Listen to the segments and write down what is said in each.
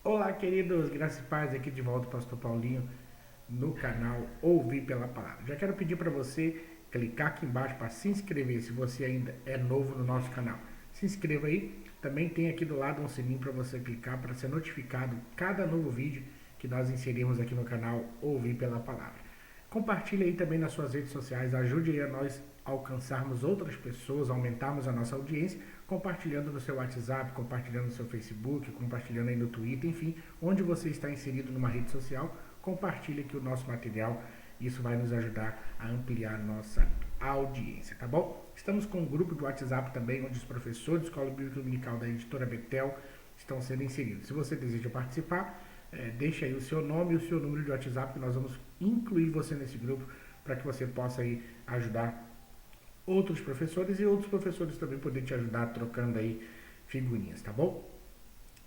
Olá, queridos, graças e paz, aqui de volta o Pastor Paulinho no canal Ouvir pela Palavra. Já quero pedir para você clicar aqui embaixo para se inscrever, se você ainda é novo no nosso canal. Se inscreva aí, também tem aqui do lado um sininho para você clicar para ser notificado cada novo vídeo que nós inserimos aqui no canal Ouvir pela Palavra. Compartilhe aí também nas suas redes sociais, ajude aí a nós alcançarmos outras pessoas, aumentarmos a nossa audiência, compartilhando no seu WhatsApp, compartilhando no seu Facebook, compartilhando aí no Twitter, enfim, onde você está inserido numa rede social, compartilhe aqui o nosso material, isso vai nos ajudar a ampliar a nossa audiência, tá bom? Estamos com um grupo do WhatsApp também, onde os professores da Escola Bíblica Dominical da Editora Betel estão sendo inseridos. Se você deseja participar, deixa aí o seu nome e o seu número de WhatsApp, que nós vamos incluir você nesse grupo para que você possa aí ajudar outros professores e outros professores também poder te ajudar trocando aí figurinhas, tá bom?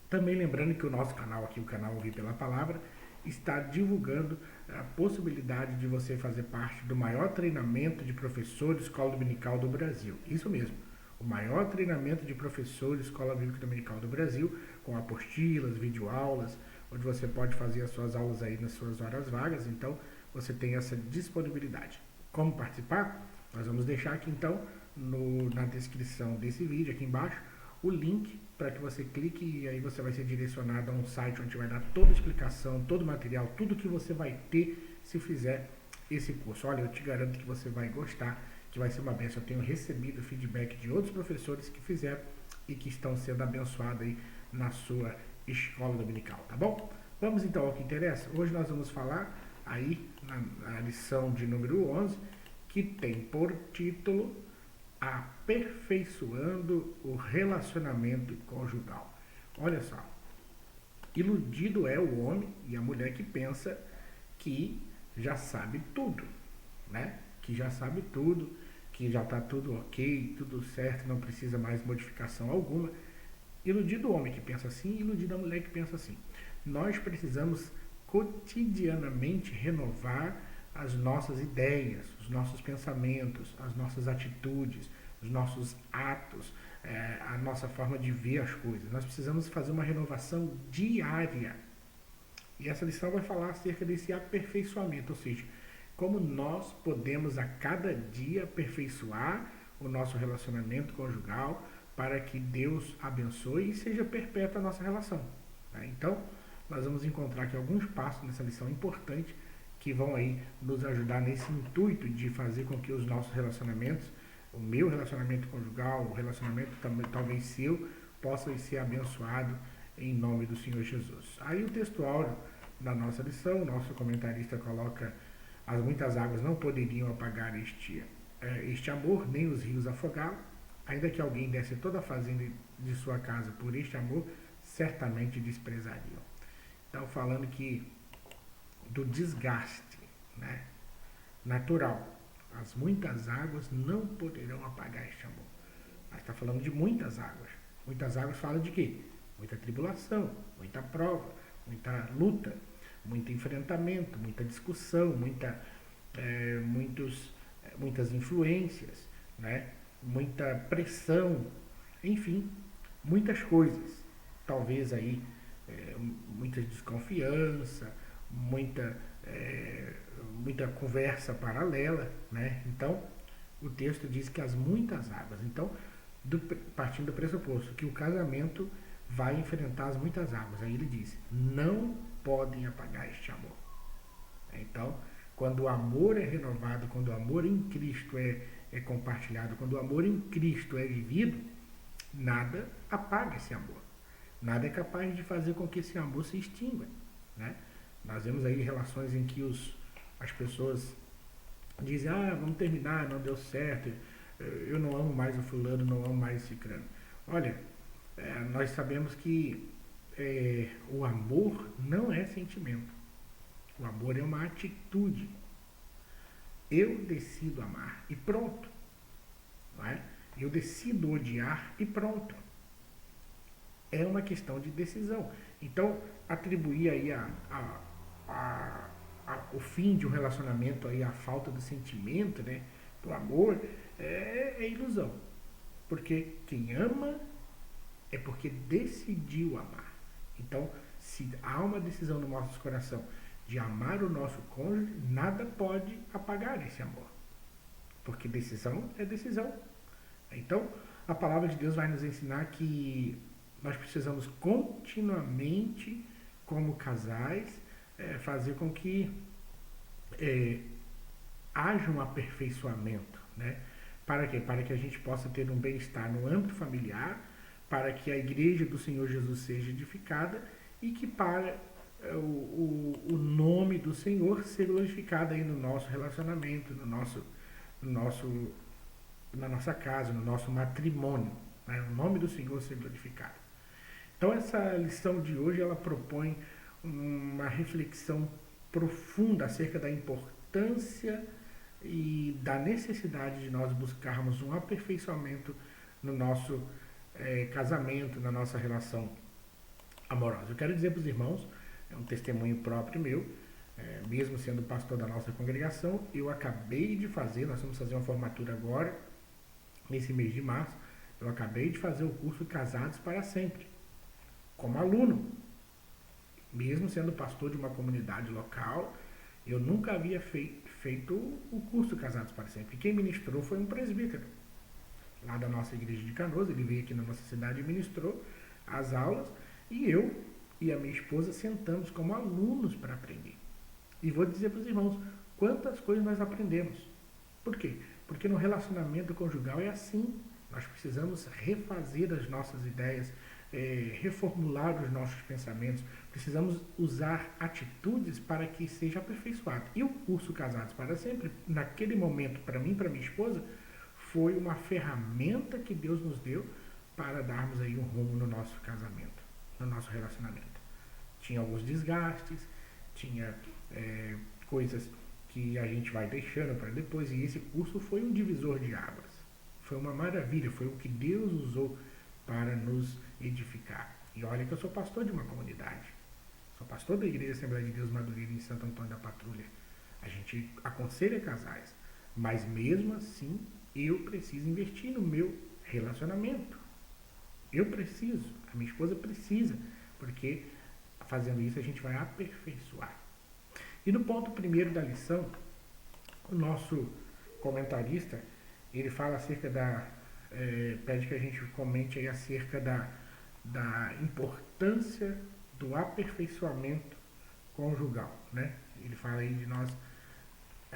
Também lembrando que o nosso canal aqui, o canal Ouvir pela Palavra, está divulgando a possibilidade de você fazer parte do maior treinamento de professores de escola dominical do Brasil. Isso mesmo, o maior treinamento de professores de escola bíblica dominical do Brasil, com apostilas, videoaulas, onde você pode fazer as suas aulas aí nas suas horas vagas, então você tem essa disponibilidade. Como participar? Nós vamos deixar aqui então na descrição desse vídeo, aqui embaixo, o link para que você clique e aí você vai ser direcionado a um site onde vai dar toda a explicação, todo o material, tudo que você vai ter se fizer esse curso. Olha, eu te garanto que você vai gostar, que vai ser uma bênção. Eu tenho recebido feedback de outros professores que fizeram e que estão sendo abençoados aí na sua escola dominical, tá bom? Vamos então ao que interessa. Hoje nós vamos falar aí na lição de número 11, que tem por título Aperfeiçoando o Relacionamento Conjugal. Olha só, iludido é o homem e a mulher que pensa que já sabe tudo, né? Que já sabe tudo, que já está tudo ok, tudo certo, não precisa mais modificação alguma. Iludido o homem que pensa assim, iludido a mulher que pensa assim. Nós precisamos cotidianamente renovar as nossas ideias, os nossos pensamentos, as nossas atitudes, os nossos atos, a nossa forma de ver as coisas. Nós precisamos fazer uma renovação diária. E essa lição vai falar acerca desse aperfeiçoamento, ou seja, como nós podemos a cada dia aperfeiçoar o nosso relacionamento conjugal para que Deus abençoe e seja perpétua a nossa relação. Então, nós vamos encontrar aqui alguns passos nessa lição importante que vão aí nos ajudar nesse intuito de fazer com que os nossos relacionamentos, o meu relacionamento conjugal, o relacionamento também, talvez seu, possam ser abençoado em nome do Senhor Jesus. Aí o texto áureo da nossa lição, o nosso comentarista coloca: as muitas águas não poderiam apagar este amor, nem os rios afogá-lo, ainda que alguém desse toda a fazenda de sua casa por este amor, certamente desprezariam. Então, falando que do desgaste, né, natural. As muitas águas não poderão apagar este amor. Mas está falando de muitas águas. Muitas águas fala de quê? Muita tribulação, muita prova, muita luta, muito enfrentamento, muita discussão, muitas influências, né, muita pressão, enfim, muitas coisas. Talvez aí muita desconfiança, muita conversa paralela, né? Então, o texto diz que as muitas águas. Então, partindo do pressuposto que o casamento vai enfrentar as muitas águas. Aí ele diz: não podem apagar este amor. Então, quando o amor é renovado, quando o amor em Cristo é compartilhado, quando o amor em Cristo é vivido, nada apaga esse amor. Nada é capaz de fazer com que esse amor se extinga, né? Nós vemos aí relações em que as pessoas dizem: vamos terminar, não deu certo, eu não amo mais o fulano, não amo mais o ciclano. Olha, nós sabemos que o amor não é sentimento. O amor é uma atitude. Eu decido amar e pronto. Não é? Eu decido odiar e pronto. É uma questão de decisão. Então, atribuir aí o fim de um relacionamento aí à falta do sentimento, né, do amor, é ilusão. Porque quem ama é porque decidiu amar. Então, Se há uma decisão no nosso coração de amar o nosso cônjuge, nada pode apagar esse amor. Porque decisão é decisão. Então, a palavra de Deus vai nos ensinar que nós precisamos continuamente, como casais, fazer com que haja um aperfeiçoamento, né? Para quê? Para que a gente possa ter um bem-estar no âmbito familiar, para que a igreja do Senhor Jesus seja edificada e que para o nome do Senhor ser glorificado aí no nosso relacionamento, na nossa casa, no nosso matrimônio, né? O nome do Senhor ser glorificado. Então essa lição de hoje ela propõe uma reflexão profunda acerca da importância e da necessidade de nós buscarmos um aperfeiçoamento no nosso casamento, na nossa relação amorosa. Eu quero dizer para os irmãos, é um testemunho próprio meu, mesmo sendo pastor da nossa congregação, eu acabei de fazer, nós vamos fazer uma formatura agora, nesse mês de março, eu acabei de fazer o curso Casados para Sempre, como aluno. Mesmo sendo pastor de uma comunidade local, eu nunca havia feito o curso Casados para Sempre. Quem ministrou foi um presbítero, lá da nossa igreja de Canoas. Ele veio aqui na nossa cidade e ministrou as aulas, e eu e a minha esposa sentamos como alunos para aprender. E vou dizer para os irmãos, quantas coisas nós aprendemos. Por quê? Porque no relacionamento conjugal é assim. Nós precisamos refazer as nossas ideias, reformular os nossos pensamentos, precisamos usar atitudes para que seja aperfeiçoado. E o curso Casados para Sempre, naquele momento, para mim e para minha esposa, foi uma ferramenta que Deus nos deu para darmos aí um rumo no nosso casamento, no nosso relacionamento. Tinha alguns desgastes, tinha coisas que a gente vai deixando para depois, e esse curso foi um divisor de águas. Foi uma maravilha, foi o que Deus usou para nos edificar. E olha que eu sou pastor de uma comunidade. Sou pastor da Igreja Assembleia de Deus Madureira em Santo Antônio da Patrulha. A gente aconselha casais, mas mesmo assim eu preciso investir no meu relacionamento. Eu preciso, a minha esposa precisa, porque fazendo isso a gente vai aperfeiçoar. E no ponto primeiro da lição, o nosso comentarista, ele fala acerca pede que a gente comente aí acerca da importância do aperfeiçoamento conjugal, né? Ele fala aí de nós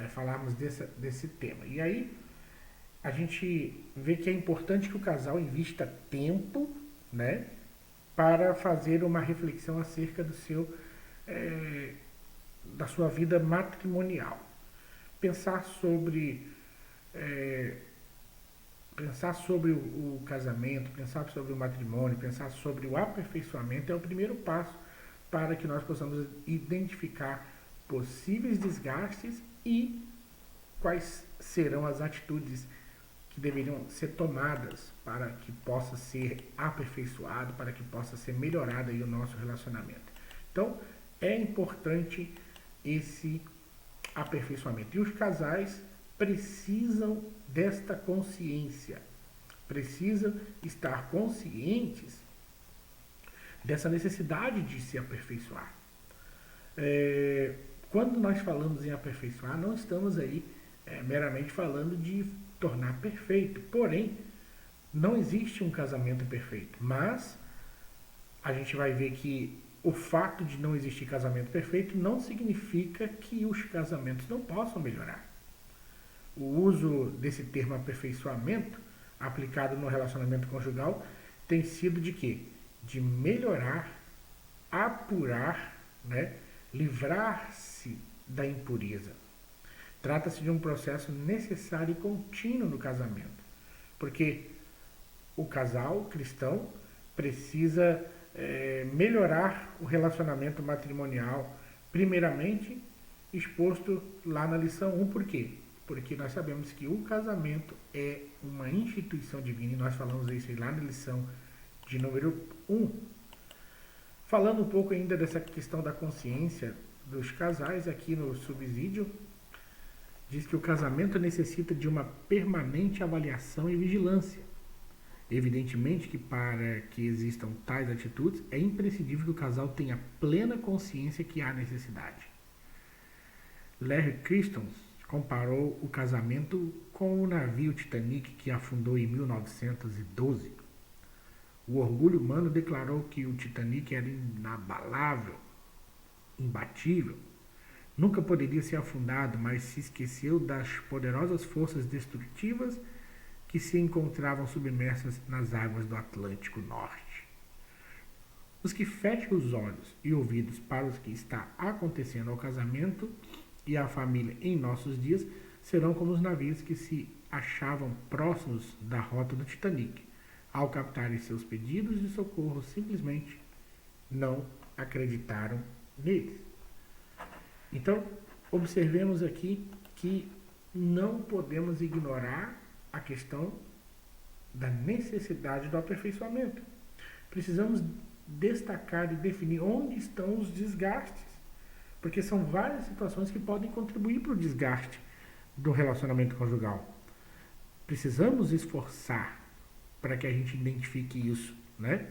falarmos desse tema. E aí a gente vê que é importante que o casal invista tempo, né, para fazer uma reflexão acerca da sua vida matrimonial. Pensar sobre o casamento, pensar sobre o matrimônio, pensar sobre o aperfeiçoamento é o primeiro passo para que nós possamos identificar possíveis desgastes e quais serão as atitudes que deveriam ser tomadas para que possa ser aperfeiçoado, para que possa ser melhorado aí o nosso relacionamento. Então, é importante esse aperfeiçoamento. E os casais precisam desta consciência, precisam estar conscientes dessa necessidade de se aperfeiçoar. Quando nós falamos em aperfeiçoar, não estamos aí meramente falando de tornar perfeito. Porém, não existe um casamento perfeito, mas a gente vai ver que o fato de não existir casamento perfeito não significa que os casamentos não possam melhorar. O uso desse termo aperfeiçoamento, aplicado no relacionamento conjugal, tem sido de quê? De melhorar, apurar, né? Livrar-se da impureza. Trata-se de um processo necessário e contínuo no casamento, porque o casal cristão precisa melhorar o relacionamento matrimonial, primeiramente exposto lá na lição 1. Por quê? Porque nós sabemos que o casamento é uma instituição divina, e nós falamos isso lá na lição de número 1. Falando um pouco ainda dessa questão da consciência dos casais, aqui no subsídio, diz que o casamento necessita de uma permanente avaliação e vigilância. Evidentemente que para que existam tais atitudes, é imprescindível que o casal tenha plena consciência que há necessidade. Larry Christensen comparou o casamento com o navio Titanic que afundou em 1912. O orgulho humano declarou que o Titanic era inabalável, imbatível. Nunca poderia ser afundado, mas se esqueceu das poderosas forças destrutivas que se encontravam submersas nas águas do Atlântico Norte. Os que fecham os olhos e ouvidos para o que está acontecendo ao casamento e à família em nossos dias serão como os navios que se achavam próximos da rota do Titanic. Ao captarem seus pedidos de socorro, simplesmente não acreditaram neles. Então, observemos aqui que não podemos ignorar a questão da necessidade do aperfeiçoamento. Precisamos destacar e definir onde estão os desgastes, porque são várias situações que podem contribuir para o desgaste do relacionamento conjugal. Precisamos esforçar para que a gente identifique isso, né?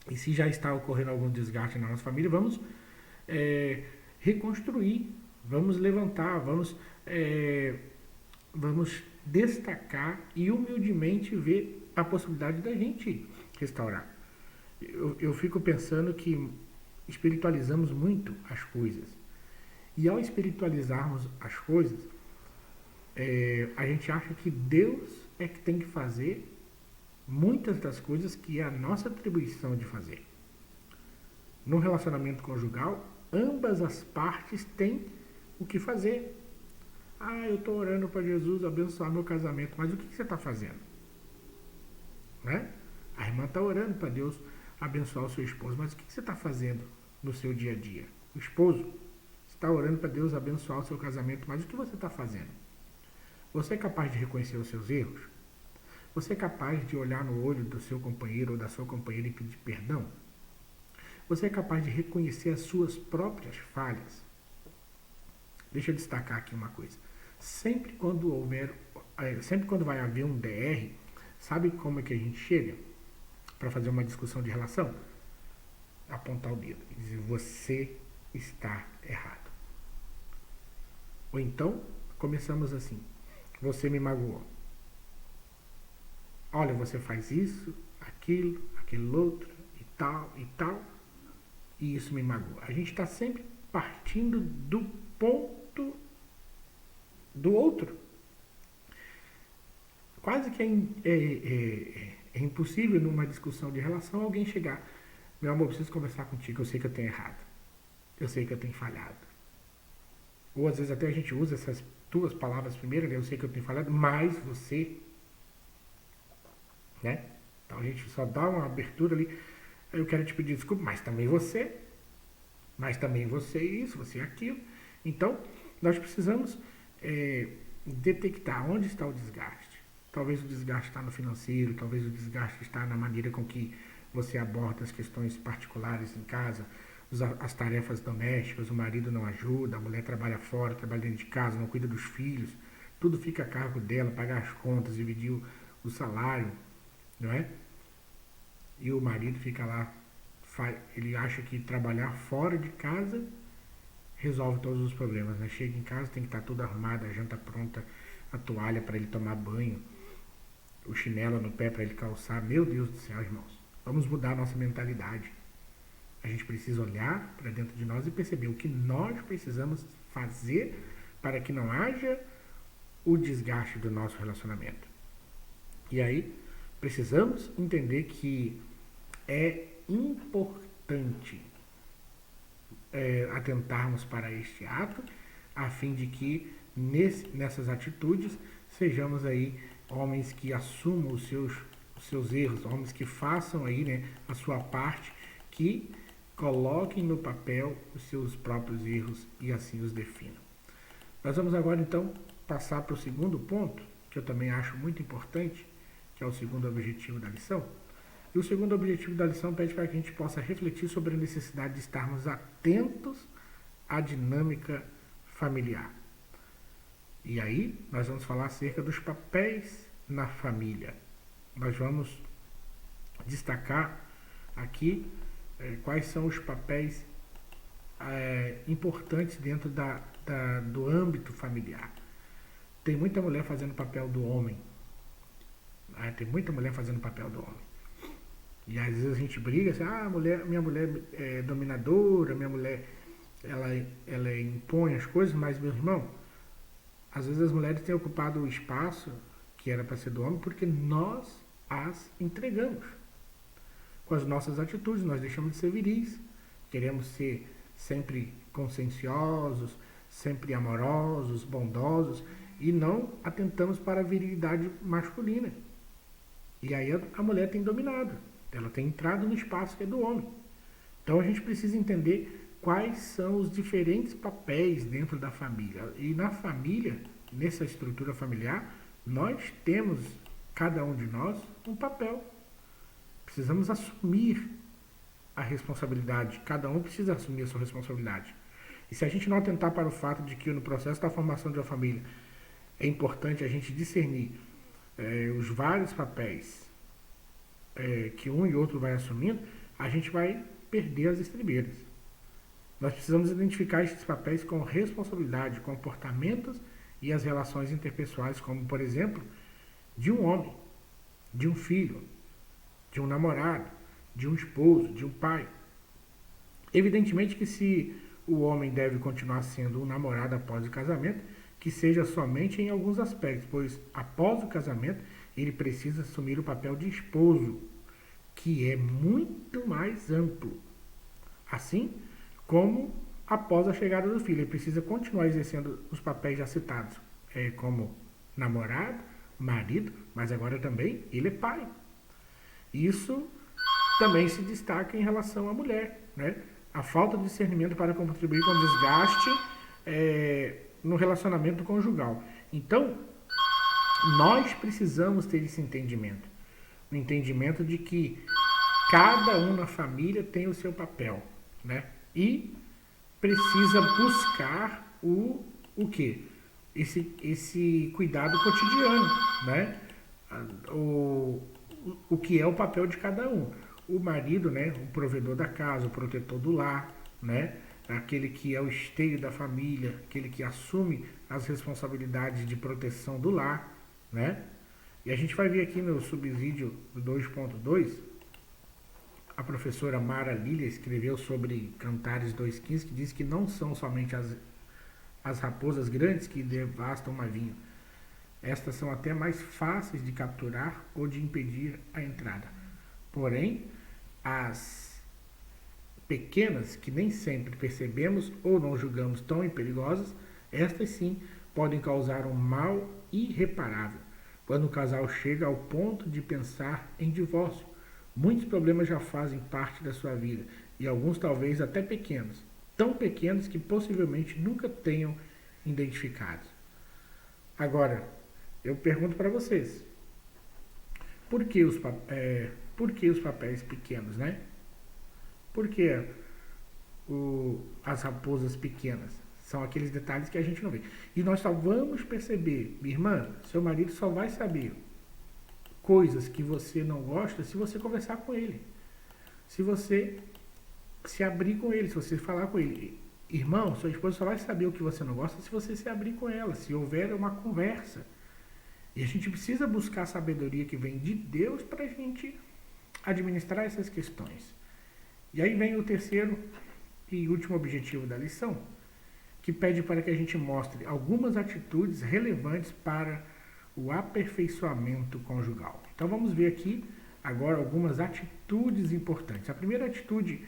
E se já está ocorrendo algum desgaste na nossa família, vamos reconstruir, vamos levantar, vamos destacar e humildemente ver a possibilidade da gente restaurar. Eu fico pensando que espiritualizamos muito as coisas. E ao espiritualizarmos as coisas, a gente acha que Deus é que tem que fazer muitas das coisas que é a nossa atribuição de fazer. No relacionamento conjugal, ambas as partes têm o que fazer. Eu estou orando para Jesus abençoar meu casamento, mas o que você está fazendo? Né? A irmã está orando para Deus abençoar o seu esposo, mas o que você está fazendo no seu dia a dia? O esposo está orando para Deus abençoar o seu casamento, mas o que você está fazendo? Você é capaz de reconhecer os seus erros? Você é capaz de olhar no olho do seu companheiro ou da sua companheira e pedir perdão? Você é capaz de reconhecer as suas próprias falhas? Deixa eu destacar aqui uma coisa. Sempre quando vai haver um DR, sabe como é que a gente chega para fazer uma discussão de relação? Apontar o dedo e dizer: você está errado. Ou então, começamos assim: você me magoou. Olha, você faz isso, aquilo outro, e tal, e isso me magoa. A gente está sempre partindo do ponto do outro. Quase que é impossível numa discussão de relação alguém chegar: meu amor, preciso conversar contigo, eu sei que eu tenho errado, eu sei que eu tenho falhado. Ou às vezes até a gente usa essas duas palavras primeiro, né? Eu sei que eu tenho falhado, mas você, né? Então a gente só dá uma abertura ali: eu quero te pedir desculpa, mas também você isso, você aquilo. Então nós precisamos detectar onde está o desgaste. Talvez o desgaste está no financeiro, talvez o desgaste está na maneira com que você aborda as questões particulares em casa, as tarefas domésticas, o marido não ajuda, a mulher trabalha fora, trabalha dentro de casa, não cuida dos filhos, tudo fica a cargo dela, pagar as contas, dividir o salário, não é? E o marido fica lá, ele acha que trabalhar fora de casa resolve todos os problemas, né? Chega em casa, tem que estar tudo arrumado, a janta pronta, a toalha para ele tomar banho, o chinelo no pé para ele calçar. Meu Deus do céu, irmãos, vamos mudar a nossa mentalidade. A gente precisa olhar para dentro de nós e perceber o que nós precisamos fazer para que não haja o desgaste do nosso relacionamento. E aí, precisamos entender que é importante atentarmos para este ato, a fim de que nessas atitudes sejamos aí homens que assumam os seus erros, homens que façam aí, né, a sua parte, que coloquem no papel os seus próprios erros e assim os definam. Nós vamos agora então passar para o segundo ponto, que eu também acho muito importante, que é o segundo objetivo da lição. E o segundo objetivo da lição pede para que a gente possa refletir sobre a necessidade de estarmos atentos à dinâmica familiar. E aí nós vamos falar acerca dos papéis na família. nós vamos destacar aqui quais são os papéis importantes dentro do âmbito familiar. Tem muita mulher fazendo papel do homem. Tem muita mulher fazendo papel do homem. E às vezes a gente briga assim, minha mulher é dominadora, minha mulher ela impõe as coisas, mas meu irmão, às vezes as mulheres têm ocupado o espaço que era para ser do homem porque nós as entregamos. Com as nossas atitudes, nós deixamos de ser viris. Queremos ser sempre conscienciosos, sempre amorosos, bondosos, e não atentamos para a virilidade masculina. E aí a mulher tem dominado, ela tem entrado no espaço que é do homem. Então a gente precisa entender quais são os diferentes papéis dentro da família. E na família, nessa estrutura familiar, nós temos, cada um de nós, um papel. Precisamos assumir a responsabilidade. Cada um precisa assumir a sua responsabilidade. E se a gente não atentar para o fato de que no processo da formação de uma família é importante a gente discernir os vários papéis que um e outro vai assumindo, a gente vai perder as estribeiras. Nós precisamos identificar esses papéis com responsabilidade, comportamentos e as relações interpessoais, como, por exemplo, de um homem, de um filho, de um namorado, de um esposo, de um pai. Evidentemente que se o homem deve continuar sendo um namorado após o casamento, que seja somente em alguns aspectos, pois após o casamento ele precisa assumir o papel de esposo, que é muito mais amplo. Assim como após a chegada do filho, ele precisa continuar exercendo os papéis já citados, como namorado, marido, mas agora também ele é pai. Isso também se destaca em relação à mulher, né? A falta de discernimento para contribuir com o desgaste no relacionamento conjugal. Então, nós precisamos ter esse entendimento. O entendimento de que cada um na família tem o seu papel, né? E precisa buscar o quê? Esse cuidado cotidiano, né? O que é o papel de cada um. O marido, né, o provedor da casa, o protetor do lar, né, aquele que é o esteio da família, aquele que assume as responsabilidades de proteção do lar, né? E a gente vai ver aqui no subsídio 2.2, a professora Mara Lília escreveu sobre Cantares 2.15, que diz que não são somente as raposas grandes que devastam uma vinha. Estas são até mais fáceis de capturar ou de impedir a entrada. Porém, as pequenas, que nem sempre percebemos ou não julgamos tão perigosas, estas sim podem causar um mal irreparável. Quando o casal chega ao ponto de pensar em divórcio, muitos problemas já fazem parte da sua vida, e alguns talvez até pequenos, tão pequenos que possivelmente nunca tenham identificado. Agora, eu pergunto para vocês, por que os papéis pequenos, né? Por que as raposas pequenas? São aqueles detalhes que a gente não vê. E nós só vamos perceber, minha irmã, seu marido só vai saber coisas que você não gosta se você conversar com ele. Se você se abrir com ele, se você falar com ele. Irmão, sua esposa só vai saber o que você não gosta se você se abrir com ela, se houver uma conversa. E a gente precisa buscar a sabedoria que vem de Deus para a gente administrar essas questões. E aí vem o terceiro e último objetivo da lição, que pede para que a gente mostre algumas atitudes relevantes para o aperfeiçoamento conjugal. Então vamos ver aqui agora algumas atitudes importantes. A primeira atitude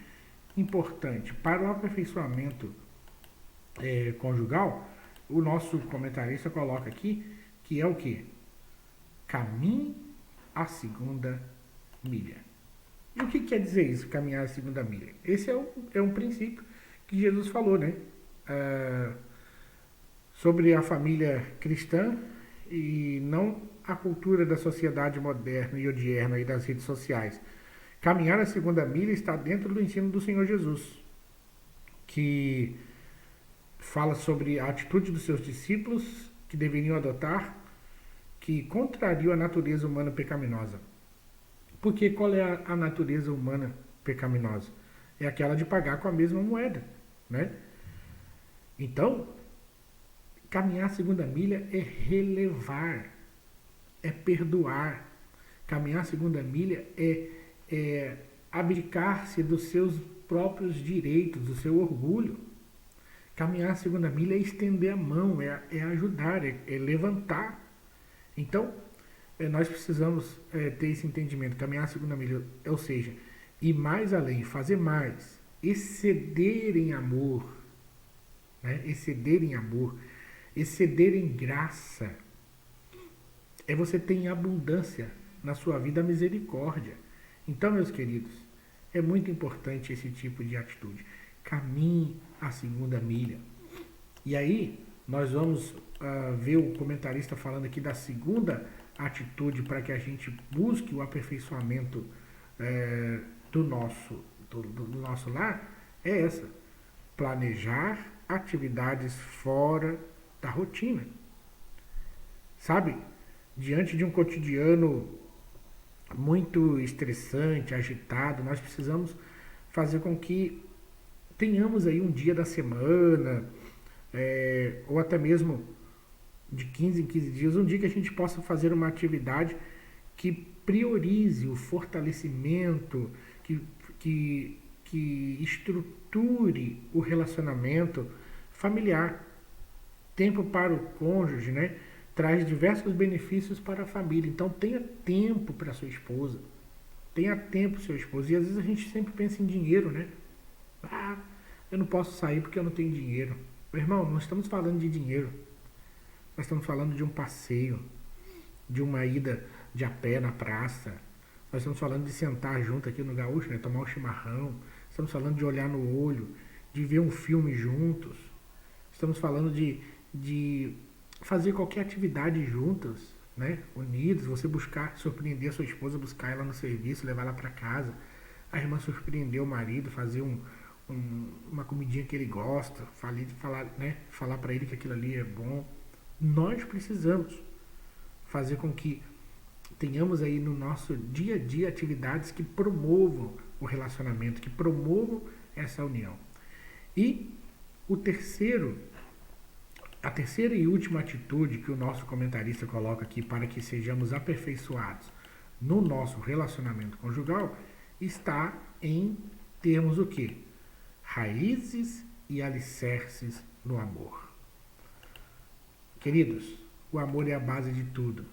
importante para o aperfeiçoamento conjugal, o nosso comentarista coloca aqui, que é o quê? Caminhe a segunda milha. E o que quer dizer isso, caminhar a segunda milha? Esse é um princípio que Jesus falou, né? Sobre a família cristã e não a cultura da sociedade moderna e odierna e das redes sociais. Caminhar a segunda milha está dentro do ensino do Senhor Jesus, que fala sobre a atitude dos seus discípulos que deveriam adotar, que contrariam a natureza humana pecaminosa. Porque qual é a natureza humana pecaminosa? É aquela de pagar com a mesma moeda, né? Então, caminhar a segunda milha é relevar, é perdoar. Caminhar a segunda milha é abdicar-se dos seus próprios direitos, do seu orgulho. Caminhar a segunda milha é estender a mão, é ajudar, é levantar. Então, nós precisamos ter esse entendimento. Caminhar a segunda milha, ou seja, ir mais além, fazer mais, exceder em amor, né? Exceder em amor, exceder em graça. É você ter em abundância na sua vida a misericórdia. Então, meus queridos, é muito importante esse tipo de atitude. Caminhe a segunda milha. E aí, nós vamos ver o comentarista falando aqui da segunda atitude para que a gente busque o aperfeiçoamento do nosso lar, é essa: planejar atividades fora da rotina. Sabe? Diante de um cotidiano muito estressante, agitado, nós precisamos fazer com que tenhamos aí um dia da semana, ou até mesmo de 15 em 15 dias, um dia que a gente possa fazer uma atividade que priorize o fortalecimento, que estruture o relacionamento familiar. Tempo para o cônjuge, né? Traz diversos benefícios para a família. Então tenha tempo para sua esposa. Tenha tempo para seu esposo. E às vezes a gente sempre pensa em dinheiro, né? Ah, eu não posso sair porque eu não tenho dinheiro. Meu irmão, não estamos falando de dinheiro. Nós estamos falando de um passeio, de uma ida de a pé na praça. Nós estamos falando de sentar junto aqui no Gaúcho, né? Tomar um chimarrão. Estamos falando de olhar no olho, de ver um filme juntos. Estamos falando de fazer qualquer atividade juntas, né? Unidos, você buscar surpreender a sua esposa, buscar ela no serviço, levar ela para casa. A irmã surpreender o marido, fazer uma comidinha que ele gosta, falar para ele que aquilo ali é bom. Nós precisamos fazer com que tenhamos aí no nosso dia a dia atividades que promovam o relacionamento, que promovam essa união. E a terceira e última atitude que o nosso comentarista coloca aqui para que sejamos aperfeiçoados no nosso relacionamento conjugal está em termos o quê? Raízes e alicerces no amor. Queridos, o amor é a base de tudo.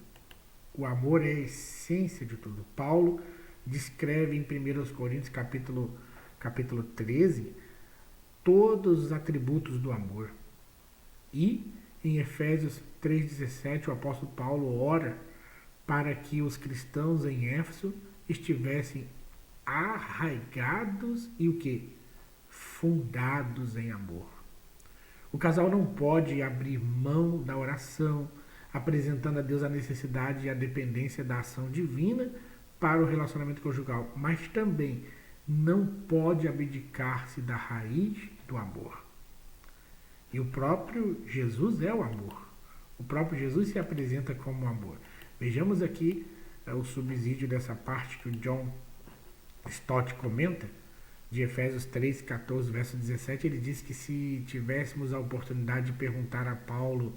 O amor é a essência de tudo. Paulo descreve em 1 Coríntios capítulo 13 todos os atributos do amor. E em Efésios 3,17 o apóstolo Paulo ora para que os cristãos em Éfeso estivessem arraigados e o que? Fundados em amor. O casal não pode abrir mão da oração, apresentando a Deus a necessidade e a dependência da ação divina para o relacionamento conjugal, mas também não pode abdicar-se da raiz do amor. E o próprio Jesus é o amor. O próprio Jesus se apresenta como amor. Vejamos aqui o subsídio dessa parte que o John Stott comenta, de Efésios 3, 14, verso 17, ele diz que se tivéssemos a oportunidade de perguntar a Paulo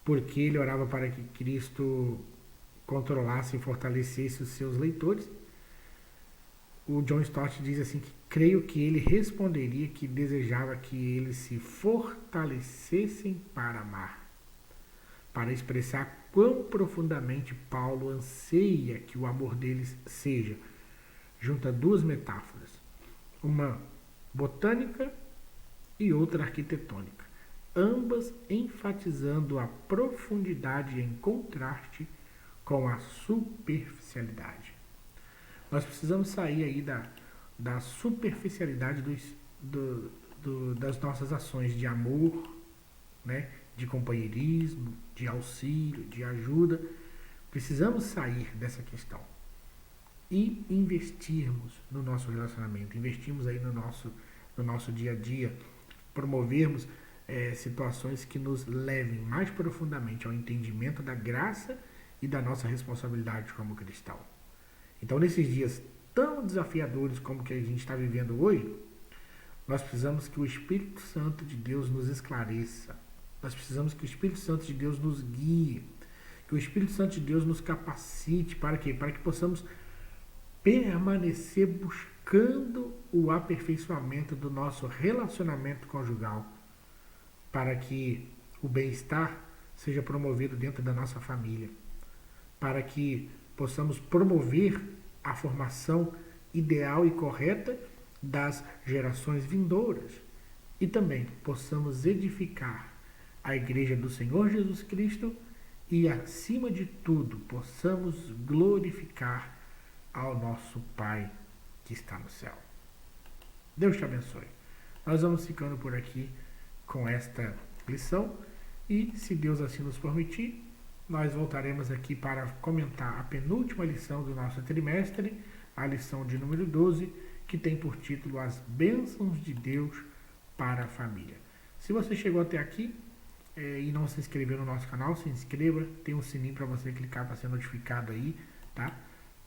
por que ele orava para que Cristo controlasse e fortalecesse os seus leitores, o John Stott diz assim que creio que ele responderia que desejava que eles se fortalecessem para amar, para expressar quão profundamente Paulo anseia que o amor deles seja, junta duas metáforas, uma botânica e outra arquitetônica, ambas enfatizando a profundidade em contraste com a superficialidade. Nós precisamos sair aí da superficialidade das nossas ações de amor, né, de companheirismo, de auxílio, de ajuda. Precisamos sair dessa questão e investirmos no nosso relacionamento, investirmos aí no nosso dia a dia, promovermos situações que nos levem mais profundamente ao entendimento da graça e da nossa responsabilidade como cristão. Então, nesses dias tão desafiadores como que a gente está vivendo hoje, nós precisamos que o Espírito Santo de Deus nos esclareça. Nós precisamos que o Espírito Santo de Deus nos guie. Que o Espírito Santo de Deus nos capacite. Para quê? Para que possamos permanecer buscando o aperfeiçoamento do nosso relacionamento conjugal. Para que o bem-estar seja promovido dentro da nossa família. Para que possamos promover a formação ideal e correta das gerações vindouras e também possamos edificar a Igreja do Senhor Jesus Cristo e, acima de tudo, possamos glorificar ao nosso Pai que está no céu. Deus te abençoe. Nós vamos ficando por aqui com esta lição e, se Deus assim nos permitir, nós voltaremos aqui para comentar a penúltima lição do nosso trimestre, a lição de número 12, que tem por título As Bênçãos de Deus para a Família. Se você chegou até aqui e não se inscreveu no nosso canal, se inscreva, tem um sininho para você clicar para ser notificado aí, tá?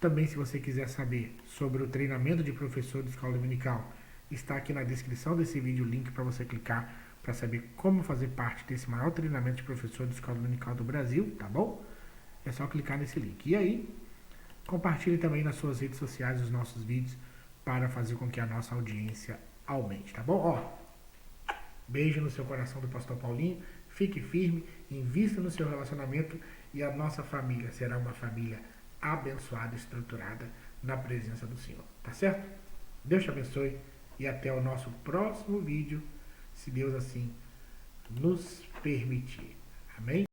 Também, se você quiser saber sobre o treinamento de professor de escola dominical, está aqui na descrição desse vídeo o link para você clicar para saber como fazer parte desse maior treinamento de professor de escola dominical do Brasil, tá bom? É só clicar nesse link. E aí, compartilhe também nas suas redes sociais os nossos vídeos para fazer com que a nossa audiência aumente, tá bom? Ó, beijo no seu coração do Pastor Paulinho, fique firme, invista no seu relacionamento e a nossa família será uma família abençoada, estruturada na presença do Senhor, tá certo? Deus te abençoe e até o nosso próximo vídeo, se Deus assim nos permitir. Amém?